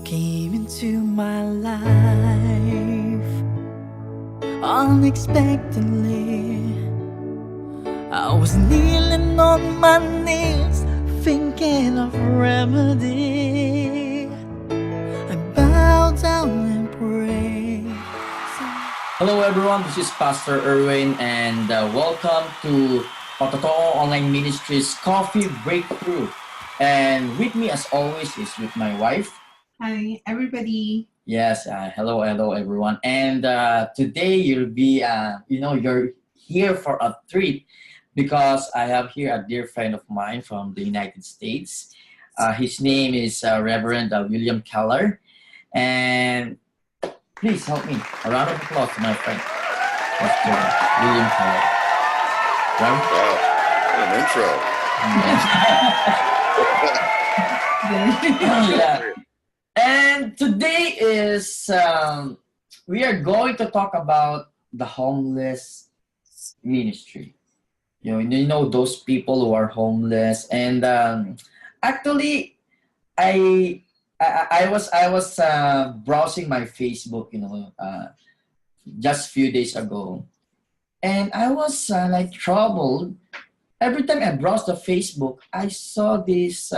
came into my life unexpectedly. I was kneeling on my knees, thinking of remedy. I bow down and pray. Hello everyone, this is Pastor Irwin and welcome to Patotoo Online Ministries Coffee Breakthrough. And with me as always is with my wife. Hi, everybody. Yes, hello everyone. And today you'll be, you're here for a treat because I have here a dear friend of mine from the United States. His name is Reverend William Kellar. And please help me. A round of applause to my friend, Mr. William Kellar. Wow, what an intro. Yeah. And today is we are going to talk about the homeless ministry. You know those people who are homeless, and actually, I was browsing my Facebook, just a few days ago, and I was like troubled. Every time I browsed the Facebook, I saw these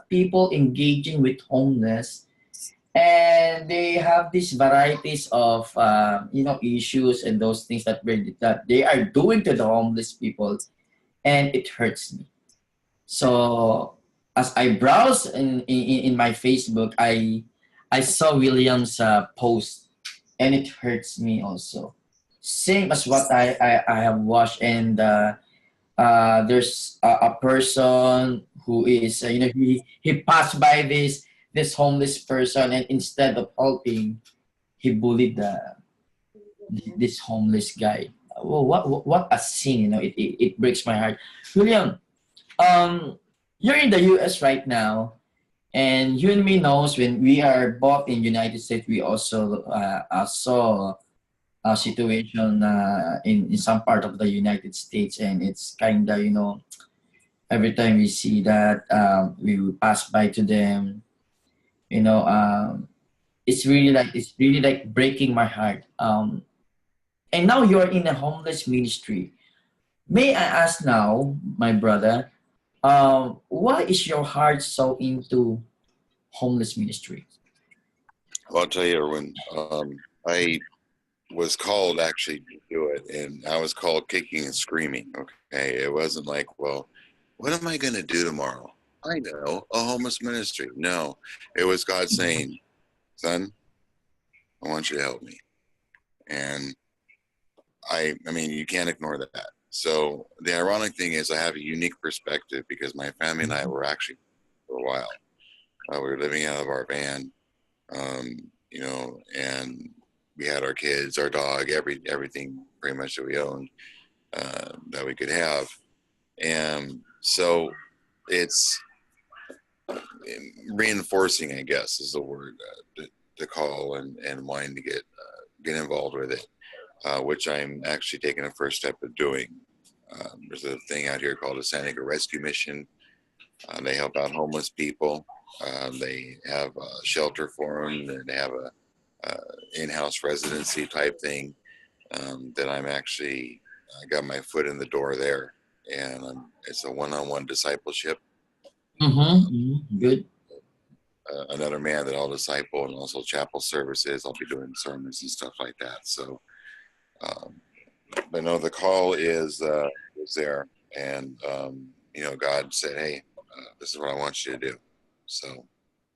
people engaging with homeless, and they have these varieties of issues and those things that they are doing to the homeless people, and it hurts me. So as I browse in my Facebook, I saw William's post, and it hurts me also. Same as what I have watched, and there's a person who is he passed by this homeless person, and instead of helping, he bullied this homeless guy. Oh, what a scene! It breaks my heart. William, you're in the U.S. right now, and you and me knows when we are both in United States, we also saw a situation in some part of the United States, and it's kind of every time we see that we will pass by to them, it's really like breaking my heart. And now you're in a homeless ministry. May I ask now, my brother, why is your heart so into homeless ministry? Well, I'll tell you, Irwin, I was called actually to do it, and I was called kicking and screaming. Okay, it wasn't like, well, what am I going to do tomorrow? I know, a homeless ministry. No, it was God saying, son, I want you to help me. And I mean, you can't ignore that. So the ironic thing is I have a unique perspective because my family and I were actually for a while. We were living out of our van, and we had our kids, our dog, everything pretty much that we owned that we could have. And so it's reinforcing, I guess, is the word to call and wanting to get involved with it, which I'm actually taking the first step of doing. There's a thing out here called a Santa Diego Rescue Mission. They help out homeless people. They have a shelter for them, and they have a Inhouse Residency type thing that I got my foot in the door there, and it's a one-on-one discipleship. Good. Another man that I'll disciple, and also chapel services. I'll be doing sermons and stuff like that. So, but no, the call is there, and God said, "Hey, this is what I want you to do." So,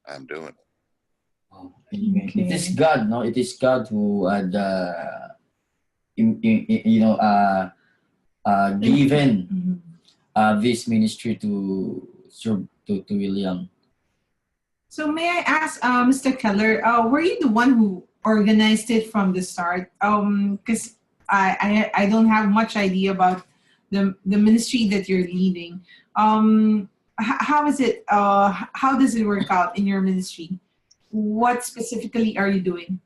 I'm doing it. Okay. It is God, no? It is God who had, given this ministry to William. So may I ask, Mr. Kellar, were you the one who organized it from the start? Because I don't have much idea about the ministry that you're leading. How is it? How does it work out in your ministry? What specifically are you doing?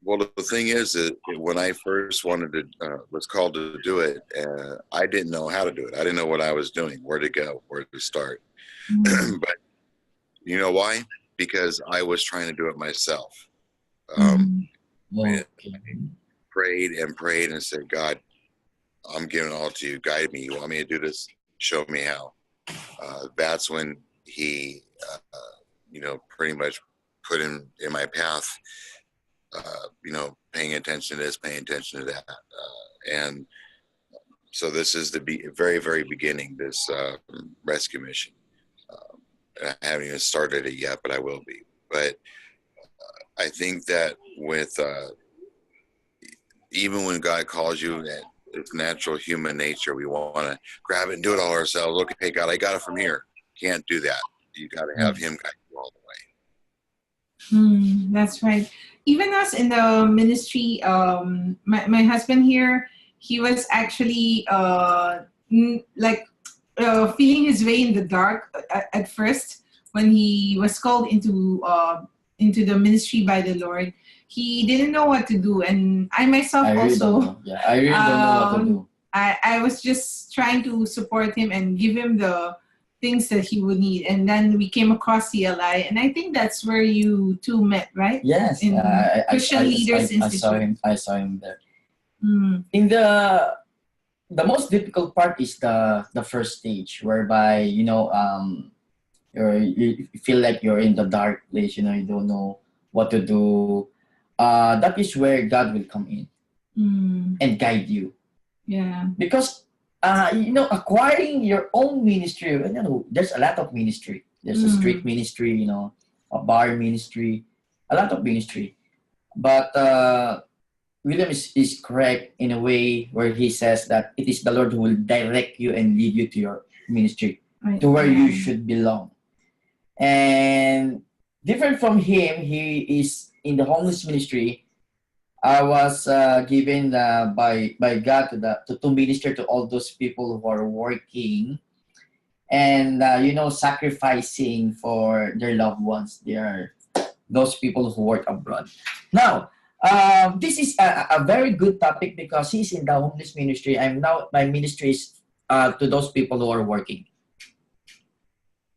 Well, the thing is that when I first was called to do it, I didn't know how to do it. I didn't know what I was doing, where to go, where to start. But you know why? because I was trying to do it myself. Okay. Prayed and prayed and said, God, I'm giving it all to you. Guide me. You want me to do this? Show me how. That's when he, pretty much put in my path, paying attention to this, paying attention to that. And so this is the very, very beginning, this rescue mission. I haven't even started it yet, but I will be. But I think that with even when God calls you, that it's natural human nature. We want to grab it and do it all ourselves. Okay, God, I got it from here. Can't do that. You got to have Him guide you all the way. That's right. Even us in the ministry, my husband here, he was actually feeling his way in the dark at first when he was called into the ministry by the Lord. He didn't know what to do, and I myself I really also. don't know. Yeah, I really don't know what to do. I was just trying to support him and give him the things that he would need, and then we came across CLI, and I think that's where you two met, right? Yes, In Christian Leaders Institute. I saw him there. In the most difficult part is the first stage, whereby you feel like you're in the dark place. You don't know what to do. That is where God will come in and guide you. Yeah. Because acquiring your own ministry. There's a lot of ministry. There's a street ministry. A bar ministry, a lot of ministry. But William is correct in a way where he says that it is the Lord who will direct you and lead you to your ministry, right, to where you should belong. And different from him, he is in the homeless ministry. I was given by God to minister to all those people who are working and sacrificing for their loved ones. They are those people who work abroad. Now, this is a very good topic because he's in the homeless ministry. My ministry is to those people who are working.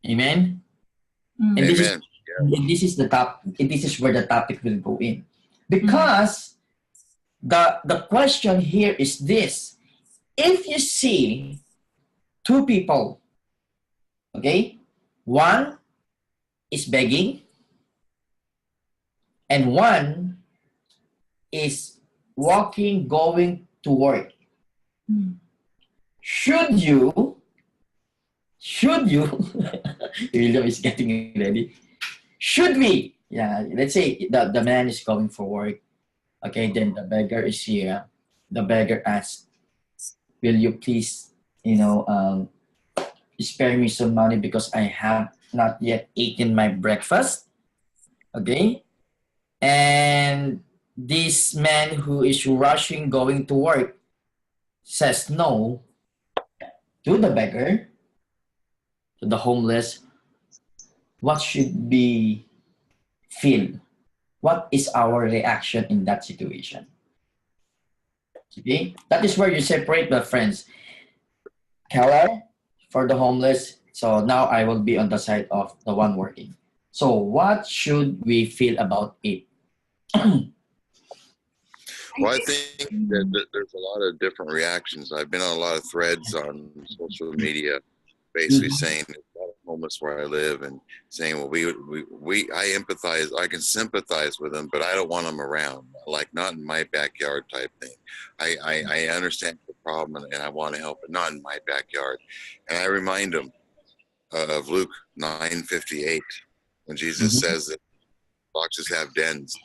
Amen. And Amen. this is the top. This is where the topic will go in, because the question here is this: if you see two people, okay, one is begging, and one is walking, going to work. Should you? William is getting ready. Should we? Yeah, let's say the man is going for work. Okay, then the beggar is here. The beggar asks, will you please, spare me some money because I have not yet eaten my breakfast? Okay? And this man who is rushing going to work says no to the beggar, to the homeless. What should we feel? What is our reaction in that situation? Okay, that is where you separate the friends. Kellar for the homeless. So now I will be on the side of the one working. So what should we feel about it? Well, I think that there's a lot of different reactions. I've been on a lot of threads on social media, basically saying there's a lot of homeless where I live, and saying, well, I empathize, I can sympathize with them, but I don't want them around, like not in my backyard type thing. I understand the problem and I want to help, but not in my backyard. And I remind them of Luke 9:58, when Jesus says that foxes have dens,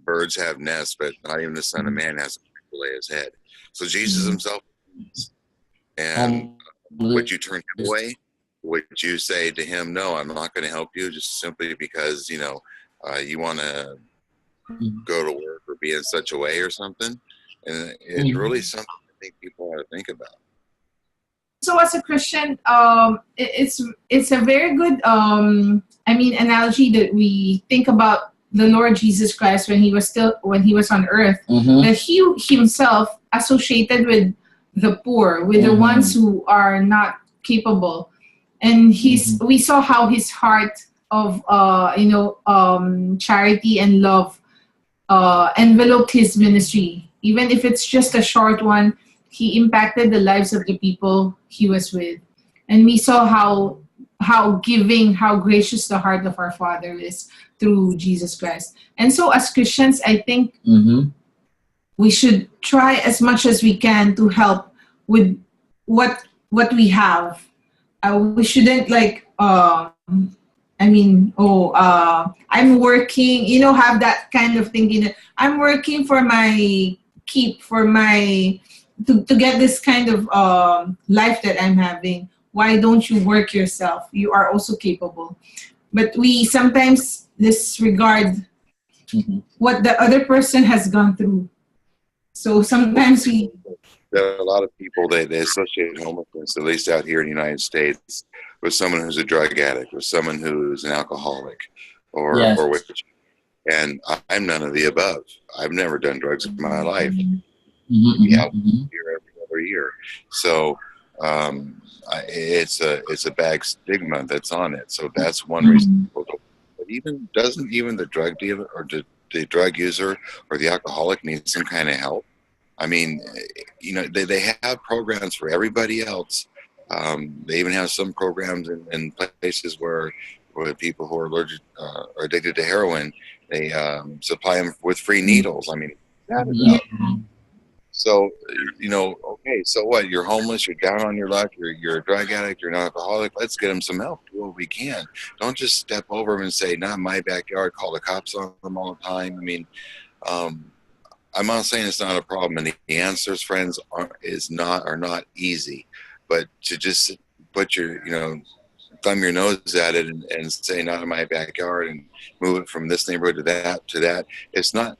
birds have nests, but not even the Son of Man has a place to lay his head. So Jesus himself, and would you turn him away? Would you say to him, no, I'm not going to help you, just simply because, you want to go to work or be in such a way or something? And it's really something I think people ought to think about. So as a Christian, it's a very good analogy that we think about the Lord Jesus Christ when he was on earth, that he himself associated with the poor, with the ones who are not capable, and we saw how his heart of charity and love enveloped his ministry. Even if it's just a short one, he impacted the lives of the people he was with. And we saw how giving, how gracious the heart of our Father is through Jesus Christ. And so as Christians, I think Mm-hmm. we should try as much as we can to help with what we have. We shouldn't I'm working, have that kind of thinking. I'm working for my keep, for my to get this kind of life that I'm having. Why don't you work yourself? You are also capable. But we sometimes disregard Mm-hmm. what the other person has gone through. So sometimes we There are a lot of people that they associate homelessness, at least out here in the United States, with someone who's a drug addict, or someone who's an alcoholic, or Yes. or witch. And I'm none of the above. I've never done drugs in my life. Mm-hmm. Yeah, Mm-hmm. year every other year. So it's a bag stigma that's on it. So that's one reason. People go. But even doesn't even the drug dealer or the drug user or the alcoholic need some kind of help? I mean, they have programs for everybody else. They even have some programs in places where people who are allergic or addicted to heroin, they supply them with free needles. I mean, yeah. so okay, so what? You're homeless, you're down on your luck, you're a drug addict, you're an alcoholic. Let's get them some help. Do what we can. Don't just step over them and say, "Not my backyard." Call the cops on them all the time. I mean, um, I'm not saying it's not a problem, and the answers, friends, are not easy. But to just put your thumb your nose at it and say not in my backyard and move it from this neighborhood to that, it's not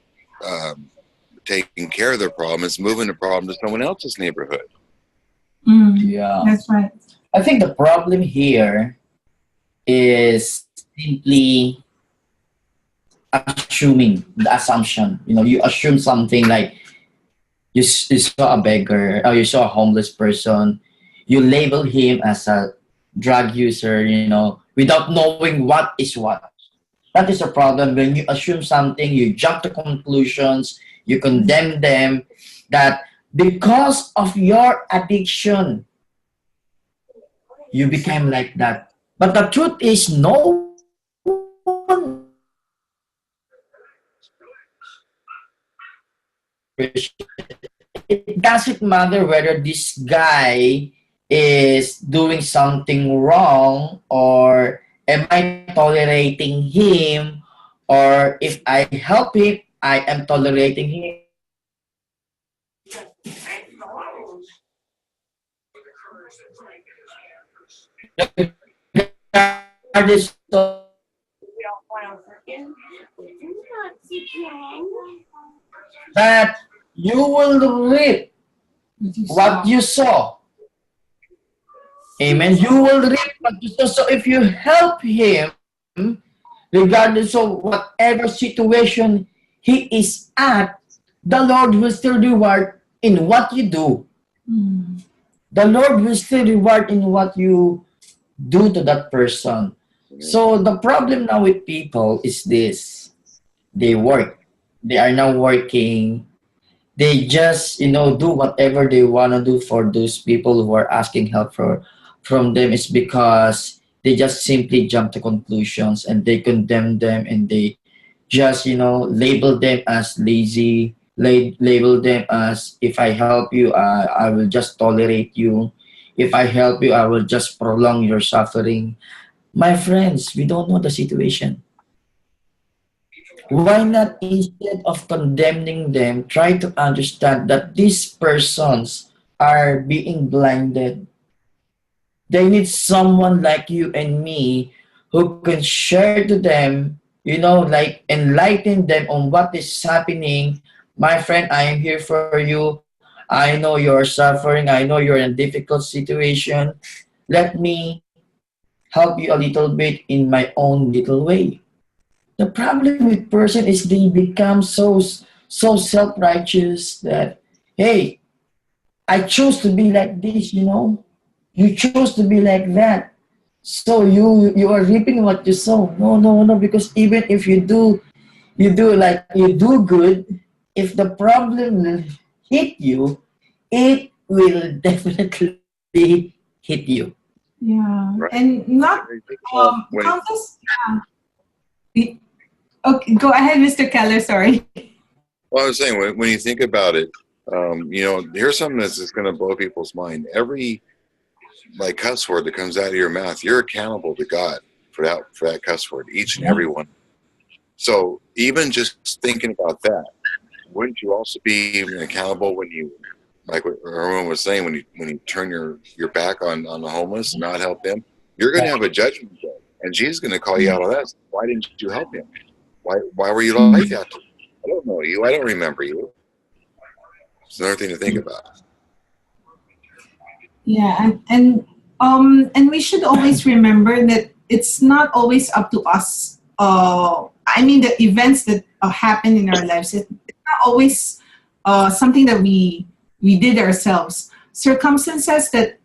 taking care of the problem. It's moving the problem to someone else's neighborhood. Yeah. That's right. I think the problem here is simply assuming the assumption. You assume something like you saw a beggar or you saw a homeless person, you label him as a drug user, without knowing what is what. That is a problem. When you assume something, you jump to conclusions, you condemn them, that because of your addiction, you became like that. But the truth is, no one it doesn't matter whether this guy is doing something wrong, or am I tolerating him, or if I help him, I am tolerating him. Regardless of that, you will reap what you sow. Amen. You will reap what you sow. So if you help him, regardless of whatever situation he is at, the Lord will still reward in what you do. The Lord will still reward in what you do to that person. So the problem now with people is this: they work, they are now working, they just do whatever they want to do for those people who are asking help from them. Is because they just simply jump to conclusions and they condemn them, and they just label them as lazy, label them as, if I help you, I will just tolerate you, if I help you, I will just prolong your suffering. My friends, we don't know the situation. Why not, instead of condemning them, try to understand that these persons are being blinded? They need someone like you and me who can share to them, like enlighten them on what is happening. My friend, I am here for you. I know you're suffering. I know you're in a difficult situation. Let me help you a little bit in my own little way. The problem with person is they become so self-righteous that, hey, I chose to be like this. You chose to be like that. So you are reaping what you sow. No, no, no. Because even if you do good, if the problem will hit you, it will definitely hit you. Yeah, Right. and not When countless. Okay, go ahead, Mr. Keller. Sorry. Well, I was saying when you think about it, here's something that's just going to blow people's mind. Every like cuss word that comes out of your mouth, you're accountable to God for that cuss word, each and every one. So even just thinking about that, wouldn't you also be even accountable when you, like what Irwin was saying, when you turn your back on the homeless and not help them, you're going to have a judgment day, and Jesus is going to call you out on that. Why didn't you help him? Why were you like that? I don't know you. I don't remember you. It's another thing to think about. Yeah, and we should always remember that it's not always up to us. I mean, the events that happen in our lives, it's not always something that we did ourselves. Circumstances that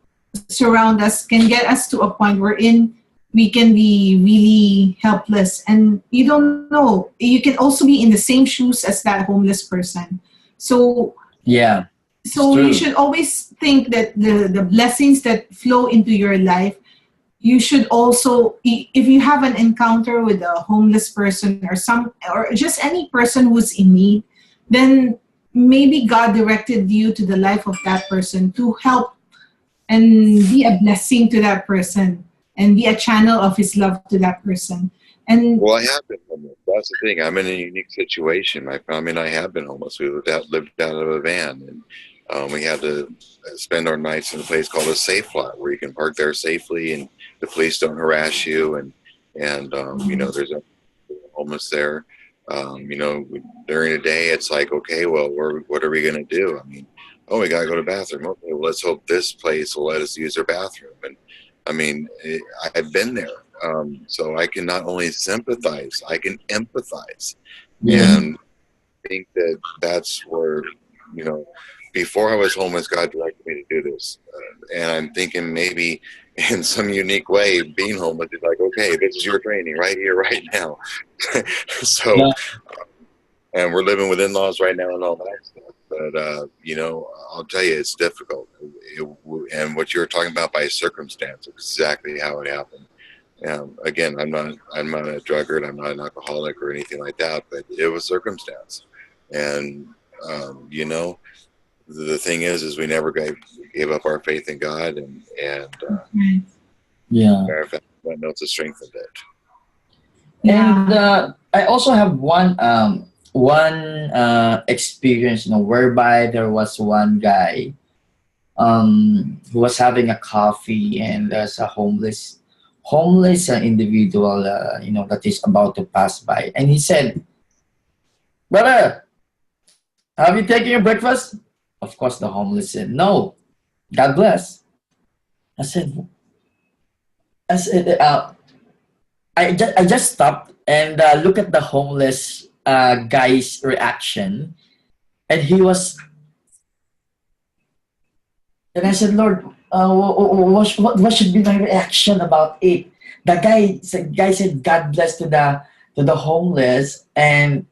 surround us can get us to a point wherein we can be really helpless, and you don't know. You can also be in the same shoes as that homeless person. So Yeah, it's so you true. should always think that the blessings that flow into your life, you should also, if you have an encounter with a homeless person or just any person who's in need, then maybe God directed you to the life of that person to help and be a blessing to that person and be a channel of his love to that person. And Well, I have been homeless. That's the thing. I'm in a unique situation. I mean, I have been homeless. We lived out of a van, and we had to spend our nights in a place called a safe lot, where you can park there safely, and the police don't harass you. And there's a homeless there. During the day, it's like, okay, well, what are we going to do? I mean, oh, we got to go to the bathroom. Okay, well, let's hope this place will let us use their bathroom. And I mean, I've been there. So I can not only sympathize, I can empathize. Yeah. And I think that that's where, you know, before I was homeless, God directed me to do this. And I'm thinking maybe in some unique way, being homeless is like, okay, this is your training right here, right now. So, Yeah. and we're living with in-laws right now and all that stuff. But, I'll tell you, it's difficult. And what you were talking about by circumstance, exactly how it happened. Again, I'm not a drunkard. I'm not an alcoholic or anything like that, but it was circumstance. And, the thing is we never gave up our faith in God, and Yeah. matter of fact, that notes has strengthened it. And yeah. I also have one experience, whereby there was one guy who was having a coffee, and there's a homeless individual, that is about to pass by, and he said, "Brother, have you taken your breakfast?" Of course, the homeless said, "No, God bless." I said, I said, I just stopped and look at the homeless guy's reaction, and he was. And I said, "Lord, what should be my reaction about it?" The guy said, "God bless to the homeless," and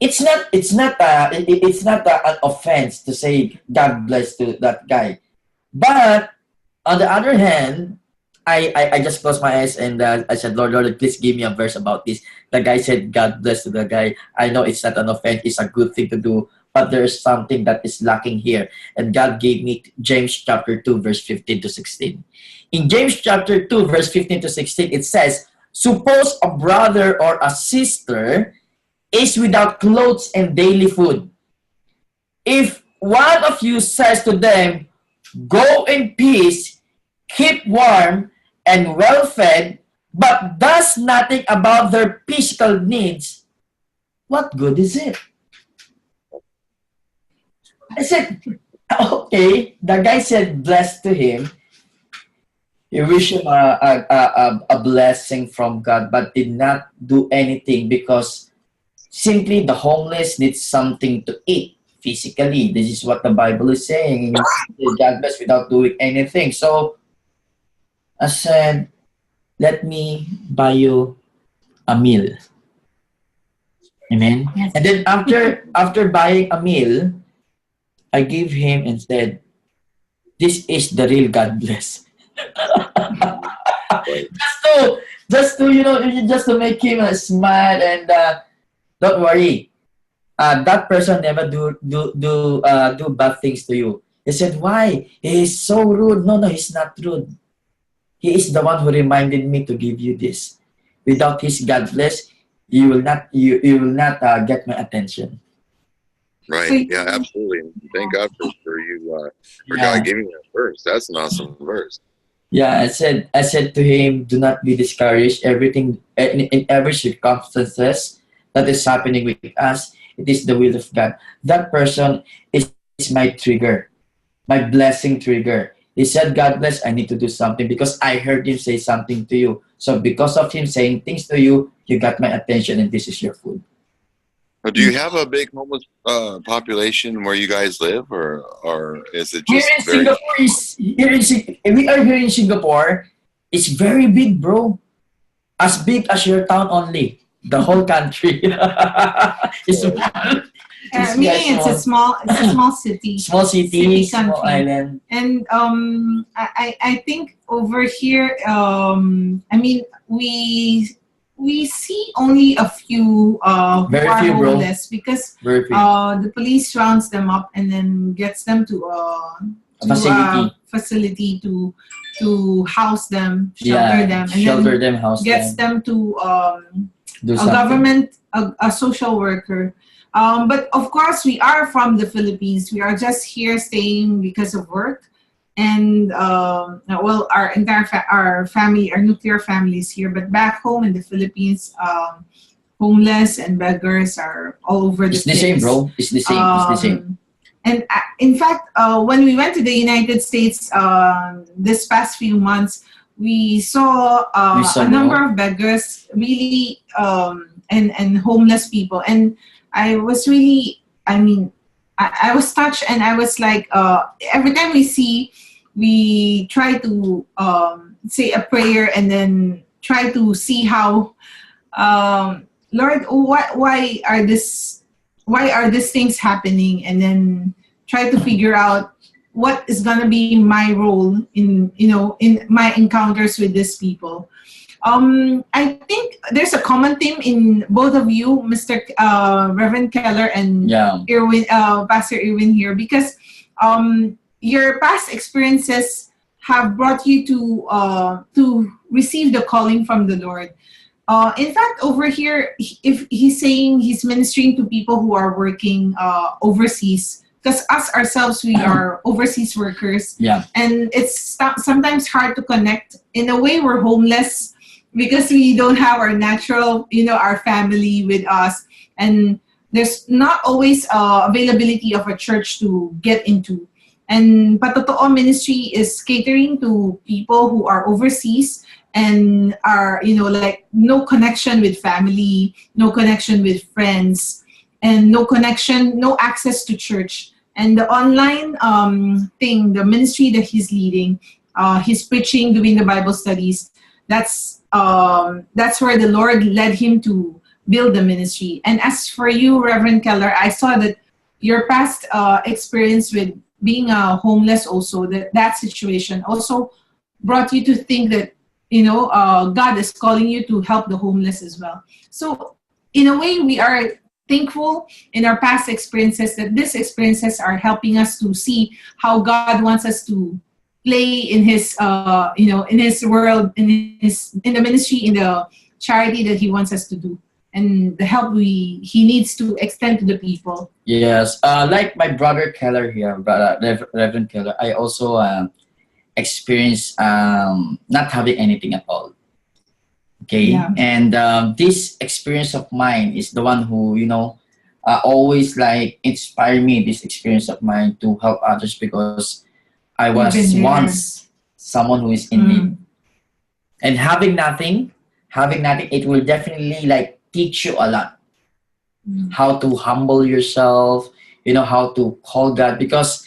it's not an offense to say God bless to that guy. But on the other hand, I just closed my eyes, and I said, Lord, please give me a verse about this. The guy said, "God bless to the guy." I know it's not an offense, it's a good thing to do, but there's something that is lacking here. And God gave me James chapter 2, verse 15 to 16. In James chapter 2, verse 15 to 16, it says, "Suppose a brother or a sister is without clothes and daily food. If one of you says to them, 'Go in peace, keep warm and well fed,' but does nothing about their physical needs, what good is it?" I said, okay. The guy said, "Blessed to him." He wished him a blessing from God, but did not do anything, because simply the homeless needs something to eat physically. This is what the Bible is saying. And God bless without doing anything. So I said, let me buy you a meal. Amen. Yes. And then after buying a meal, I gave him and said, "This is the real God bless." Right. Just to make him smile and don't worry. That person never do bad things to you. He said, "Why? He is so rude." No, he's not rude. He is the one who reminded me to give you this. Without his God bless, you will not get my attention. Right. So Yeah, absolutely. Thank God for you for Yeah. God giving that verse. That's an awesome verse. Yeah, I said to him, do not be discouraged. Everything in every circumstances that is happening with us, it is the will of God. That person is my trigger, my blessing trigger. He said, God bless, I need to do something because I heard him say something to you. So because of him saying things to you, you got my attention and this is your food. Do you have a big homeless population where you guys live, or is it Here just in very? Singapore we are here in Singapore. It's very big, bro. As big as your town only. The whole country. It's small. meaning it's a small city. Small city, small country. island. And I think over here, I mean, we see only a few who Very are few, bro. homeless because Very big. the police rounds them up and then gets them to Facility. a facility to house them, shelter them, and shelter then them, house gets them, them to do a something. government, a social worker. But of course, we are from the Philippines. We are just here staying because of work. And well, our entire our family, our nuclear family is here. But back home in the Philippines, homeless and beggars are all over the It's the place. same, bro. It's the same. It's the same. And in fact, when we went to the United States this past few months, we saw a number of beggars, really, and homeless people. And I was really, I mean, I was touched, and I was like, every time we try to say a prayer and then try to see how, Lord, why are these things happening, and then try to figure out what is gonna be my role in my encounters with these people. I think there's a common theme in both of you, Mr. Reverend Kellar and Irwin, Pastor Irwin here, because your past experiences have brought you to receive the calling from the Lord. In fact, over here, if he's saying he's ministering to people who are working overseas, because us ourselves, we are overseas workers, and it's sometimes hard to connect. In a way, we're homeless because we don't have our natural, our family with us, and there's not always availability of a church to get into. And Patotoo Ministry is catering to people who are overseas and are, like no connection with family, no connection with friends, and no access to church. And the online thing, the ministry that he's leading, he's preaching, doing the Bible studies. That's where the Lord led him to build the ministry. And as for you, Reverend Kellar, I saw that your past experience with being a homeless also, that situation also brought you to think that, God is calling you to help the homeless as well. So in a way, we are thankful in our past experiences that these experiences are helping us to see how God wants us to play in his in his world, in the ministry, in the charity that he wants us to do, and the help he needs to extend to the people. Yes, like my brother Kellar here, Reverend Kellar, I also experienced not having anything at all. Okay, and this experience of mine is the one who always like inspire me. This experience of mine to help others because I was once someone who is in need, and having nothing, it will definitely like teach you a lot. How to humble yourself, how to call God, because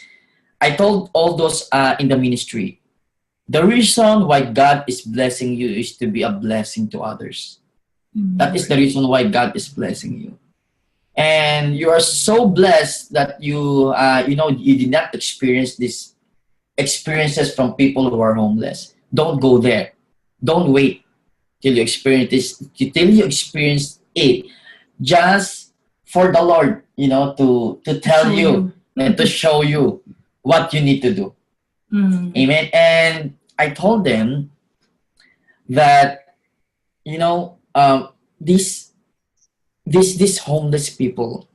I told all those in the ministry, The reason why God is blessing you is to be a blessing to others. That is the reason why God is blessing you. And you are so blessed that you did not experience these experiences from people who are homeless. Don't go there. Don't wait till you experience this, till you experience it, just for the Lord, to tell you and to show you what you need to do. Amen. And I told them that, these these homeless people,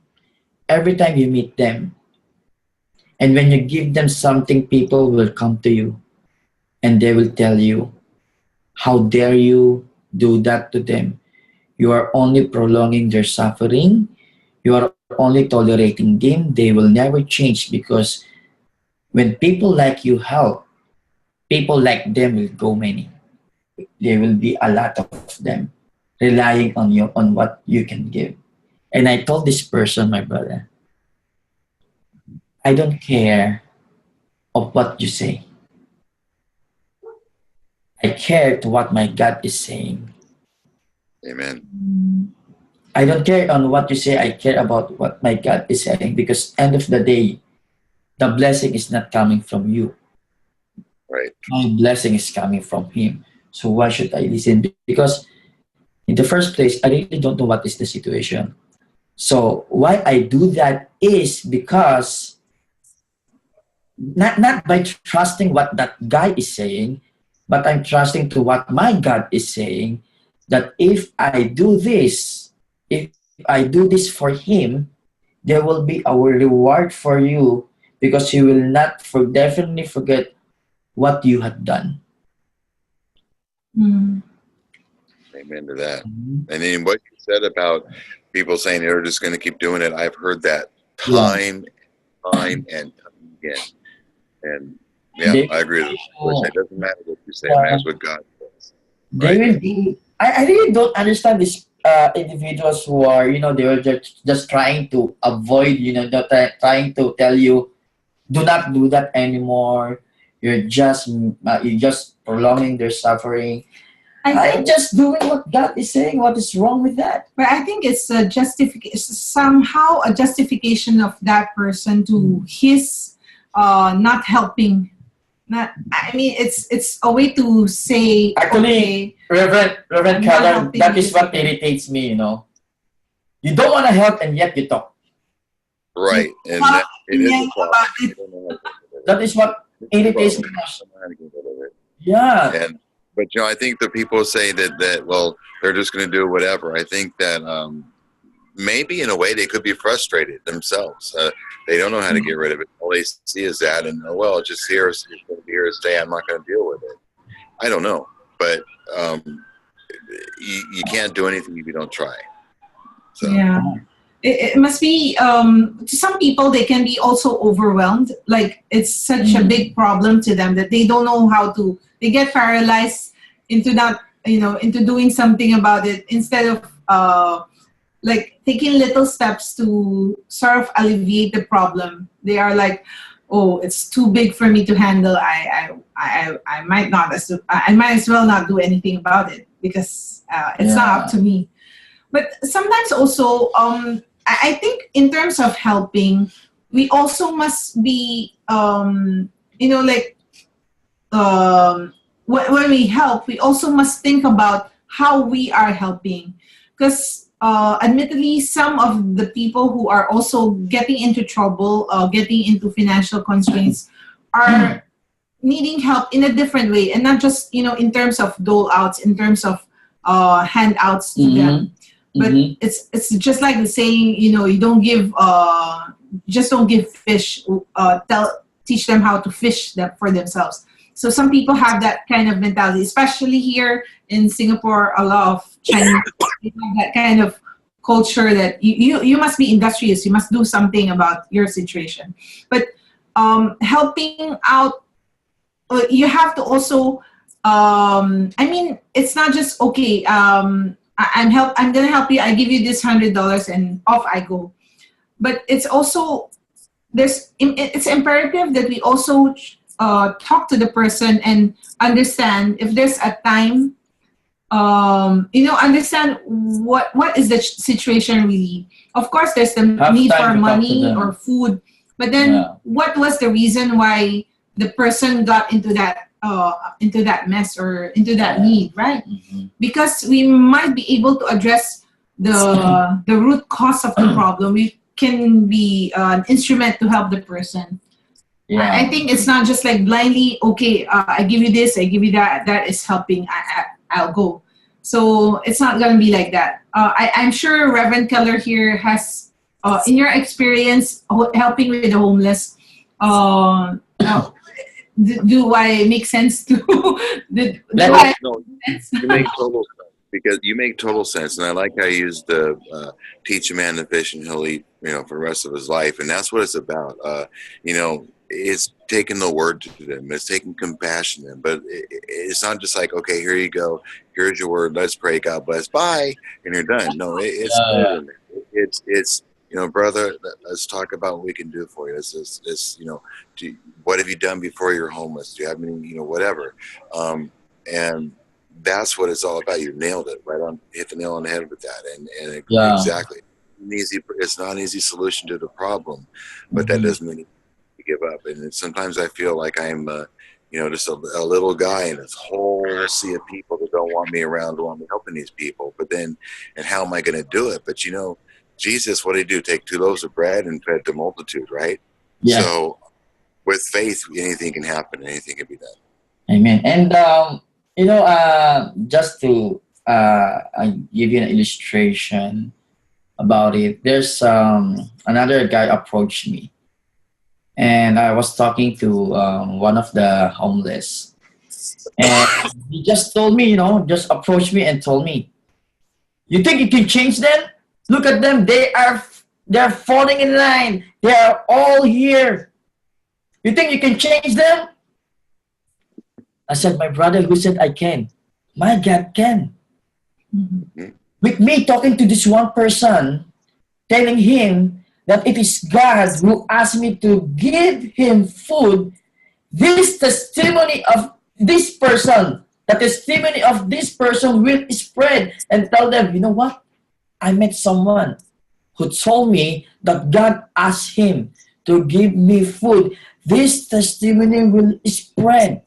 every time you meet them, and when you give them something, people will come to you and they will tell you, how dare you do that to them? You are only prolonging their suffering. You are only tolerating them. They will never change, because when people like you help, people like them will go many. There will be a lot of them relying on you, on what you can give. And I told this person, my brother, I don't care of what you say. I care to what my God is saying. Amen. I don't care on what you say. I care about what my God is saying, because end of the day, the blessing is not coming from you. Right. My blessing is coming from Him. So why should I listen? Because in the first place, I really don't know what is the situation. So why I do that is because not by trusting what that guy is saying, but I'm trusting to what my God is saying, that if I do this, if I do this for Him, there will be a reward for you, because He will not definitely forget what you had done. Amen to that. And then what you said about people saying they're just going to keep doing it, I've heard that time and time again. And I agree with you. It doesn't matter what you say, it matters what God says. They will be. I really don't understand these individuals who are, they were just trying to avoid, trying to tell you, do not do that anymore. You're just prolonging their suffering. I'm just doing what God is saying. What is wrong with that? But I think it's a somehow a justification of that person to his not helping. It's a way to say, actually, okay, Reverend Kellar, that is what irritates me. You don't want to help, and yet you talk. Right, and it is a problem. That is what irritates me. Yeah. But I think the people say that well, they're just going to do whatever. I think that maybe in a way they could be frustrated themselves. They don't know how to get rid of it. All they see is that, and just here to stay. I'm not going to deal with it. I don't know, but you can't do anything if you don't try. So. Yeah. It must be, to some people, they can be also overwhelmed. Like, it's such a big problem to them that they don't know how to, they get paralyzed into not, into doing something about it, instead of, taking little steps to sort of alleviate the problem. They are like, oh, it's too big for me to handle. I might as well not do anything about it, because it's not up to me. But sometimes also, I think in terms of helping, we also must be, when we help, we also must think about how we are helping. Because admittedly, some of the people who are also getting into trouble, getting into financial constraints, are needing help in a different way, and not just, in terms of dole outs, in terms of handouts to them. But it's just like the saying, you don't give, just don't give fish, teach them how to fish for themselves. So some people have that kind of mentality, especially here in Singapore. A lot of Chinese people have that kind of culture that you must be industrious, you must do something about your situation. But helping out, you have to also, it's not just, okay, I'm gonna help you, I give you this $100 and off I go. But it's also, it's imperative that we also talk to the person and understand if there's a time, understand what is the situation really. Of course, there's the Have need time for to talk to money them. or food, but then Yeah. what was the reason why the person got into that mess or into that Yeah. need, right? Mhm. Because we might be able to address the root cause of the problem. We can be an instrument to help the person. Yeah. I think it's not just like blindly, okay, I give you this, I give you that, that is helping, I'll go. So it's not going to be like that. I'm sure Reverend Keller here has, in your experience, helping with the homeless, now, do I make sense to? do I No, make sense? you make total sense because you make total sense, and I like how you used the teach a man to fish and he'll eat, for the rest of his life, and that's what it's about. It's taking the word to them, it's taking compassion to them, but it's not just like, okay, here you go, here's your word, let's pray, God bless, bye, and you're done. No, it's more Yeah. than that. It's brother, let's talk about what we can do for you. What have you done before you're homeless? Do you have any, whatever, and that's what it's all about. You nailed it right on, hit the nail on the head with that, and Yeah. exactly. It's not an easy solution to the problem, but that Mhm. doesn't mean you give up. And sometimes I feel like I'm, just a little guy in this whole sea of people that don't want me around, don't want me helping these people. But then, and how am I going to do it? But Jesus, what did he do? Take 2 loaves of bread and fed the multitude, right? Yes. So with faith, anything can happen, anything can be done. Amen. And just to give you an illustration about it, there's another guy approached me, and I was talking to one of the homeless, and he just told me, just approached me and told me, "You think you can change them? Look at them. They're falling in line. They are all here. You think you can change them?" I said, "My brother, who said I can? My God can." With me talking to this one person, telling him that it is God who asked me to give him food, this testimony of this person, the testimony of this person will spread and tell them, you know what? I met someone who told me that God asked him to give me food. This testimony will spread.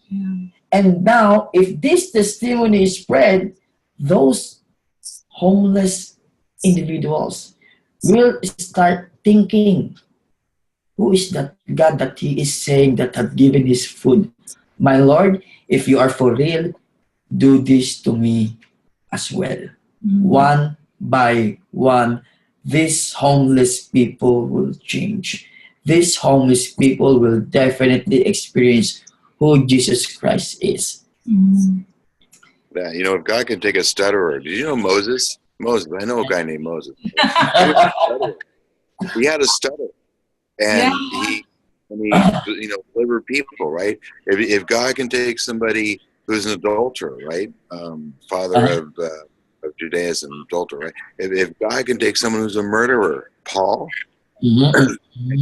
Yeah. And now, if this testimony is spread, those homeless individuals will start thinking, who is that God that he is saying that had given his food? My Lord, if you are for real, do this to me as well. One by one, these homeless people will change. These homeless people will definitely experience who Jesus Christ is. That if God can take a stutterer, did you know Moses? Moses, I know a guy named Moses. He was a stutterer. He had a stutter, and he delivered people, right? If God can take somebody who's an adulterer, right, father of Judaism, adulterer, right? If God can take someone who's a murderer, Paul, Mhm. and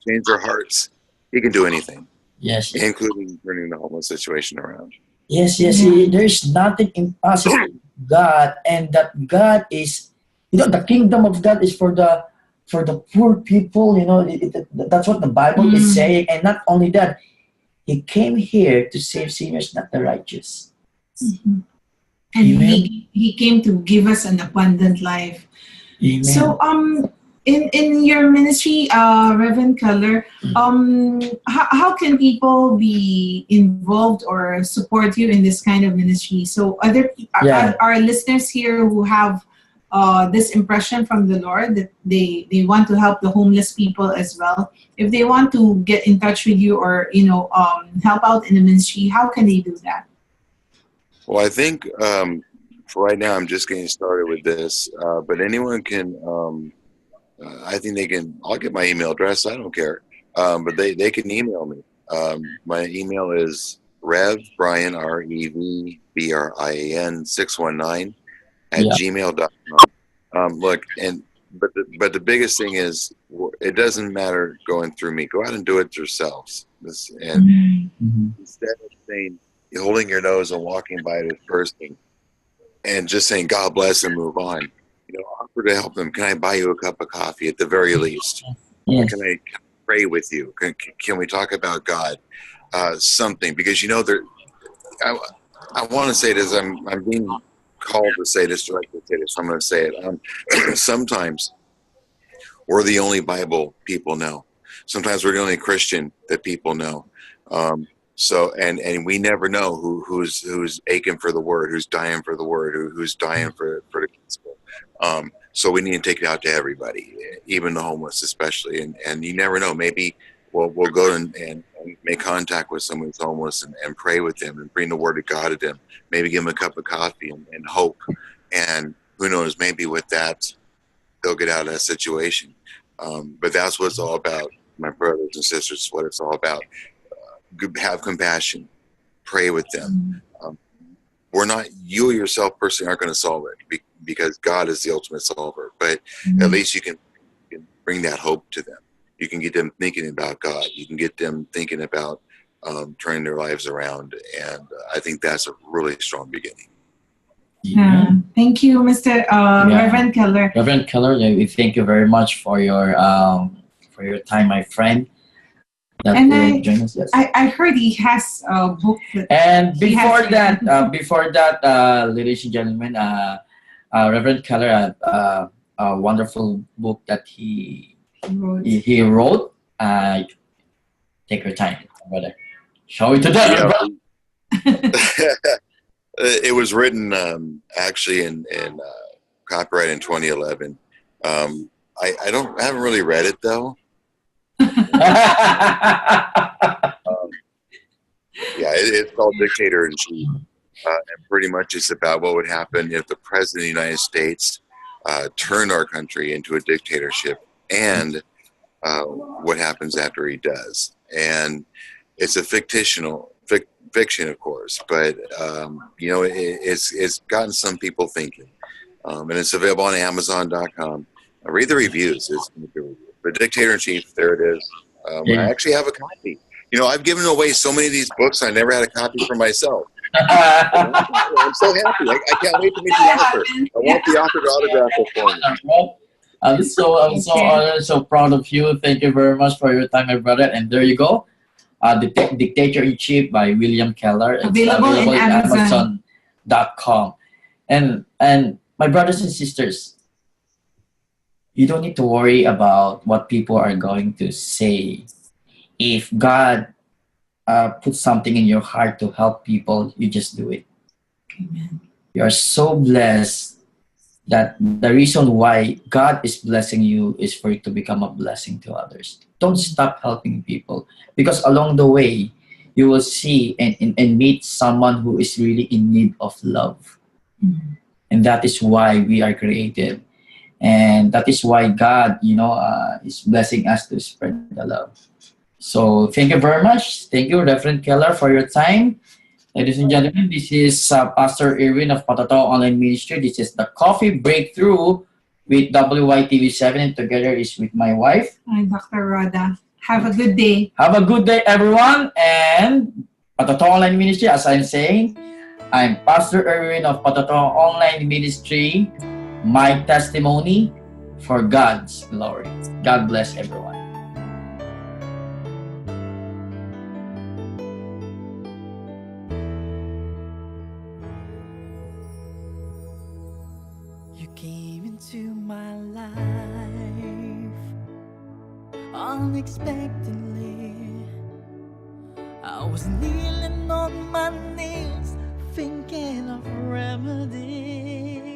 change their hearts, he can do anything, Yes. including turning the homeless situation around. Yes, there's nothing impossible with God, and that God is, the kingdom of God is for the poor people. That's what the Bible is saying, and not only that, He came here to save sinners, not the righteous. And Amen. he came to give us an abundant life. Amen. So in your ministry, Reverend Keller, how can people be involved or support you in this kind of ministry? So our listeners here who have this impression from the Lord that they want to help the homeless people as well. If they want to get in touch with you or help out in the ministry, how can they do that? Well, I think for right now, I'm just getting started with this, but anyone can. I think they can. I'll get my email address. I don't care, but they can email me. My email is RevBrian RevBrian 619 at gmail.com. Look, but the biggest thing is it doesn't matter going through me. Go out and do it yourselves. And instead of saying, holding your nose and walking by this person and just saying, God bless and move on, offer to help them. Can I buy you a cup of coffee at the very least? Yes. Can I pray with you? Can we talk about God? Something, because I want to say this. I'm being called to say this, directly to say this. I'm going to say it. Sometimes we're the only Bible people know. Sometimes we're the only Christian that people know. So we never know who's aching for the word, who's dying for the word, who's dying for the gospel. So we need to take it out to everybody, even the homeless, especially. And you never know. Maybe we'll go and make contact with someone who's homeless and pray with them and bring the word of God to them. Maybe give them a cup of coffee and hope. And who knows? Maybe with that, they'll get out of that situation. But that's what it's all about, my brothers and sisters. What it's all about. Have compassion, pray with them. You yourself personally aren't going to solve it because God is the ultimate solver, but at least you can bring that hope to them. You can get them thinking about God. You can get them thinking about turning their lives around. And I think that's a really strong beginning. Thank you, Mr. Reverend Kellar. Reverend Kellar, we thank you very much for your time, my friend. And I heard he has a book. And before that, ladies and gentlemen, Reverend Kellar had a wonderful book that he wrote. Take your time, brother. Show it to them. It was written actually in copyright in 2011. I haven't really read it though. It's called Dictator in Chief, and pretty much it's about what would happen if the president of the United States turned our country into a dictatorship, and what happens after he does. And it's a fiction, of course, but it's gotten some people thinking, and it's available on Amazon.com. Read the reviews. The Dictator in Chief, there it is. I actually have a copy. I've given away so many of these books, I never had a copy for myself. I'm so happy. I can't wait to meet the author. I want the author to autograph it for me. I'm so honored, so proud of you. Thank you very much for your time, my brother. And there you go. The Dictator in Chief by William Kellar. It's available in Amazon.com. And my brothers and sisters, you don't need to worry about what people are going to say. If God puts something in your heart to help people, you just do it. Amen. You are so blessed that the reason why God is blessing you is for you to become a blessing to others. Don't stop helping people, because along the way, you will see and meet someone who is really in need of love. Mm-hmm. And that is why we are created. And that is why God, is blessing us to spread the love. So thank you very much. Thank you, Reverend Kellar, for your time. Ladies and gentlemen, this is Pastor Irwin of Patato Online Ministry. This is the Coffee Breakthrough with WYTV7, and together is with my wife. Hi, Dr. Rhoda. Have a good day. Have a good day, everyone. And Patato Online Ministry, as I'm saying, I'm Pastor Irwin of Patato Online Ministry. My testimony for God's glory. God bless everyone. You came into my life unexpectedly. I was kneeling on my knees thinking of remedy.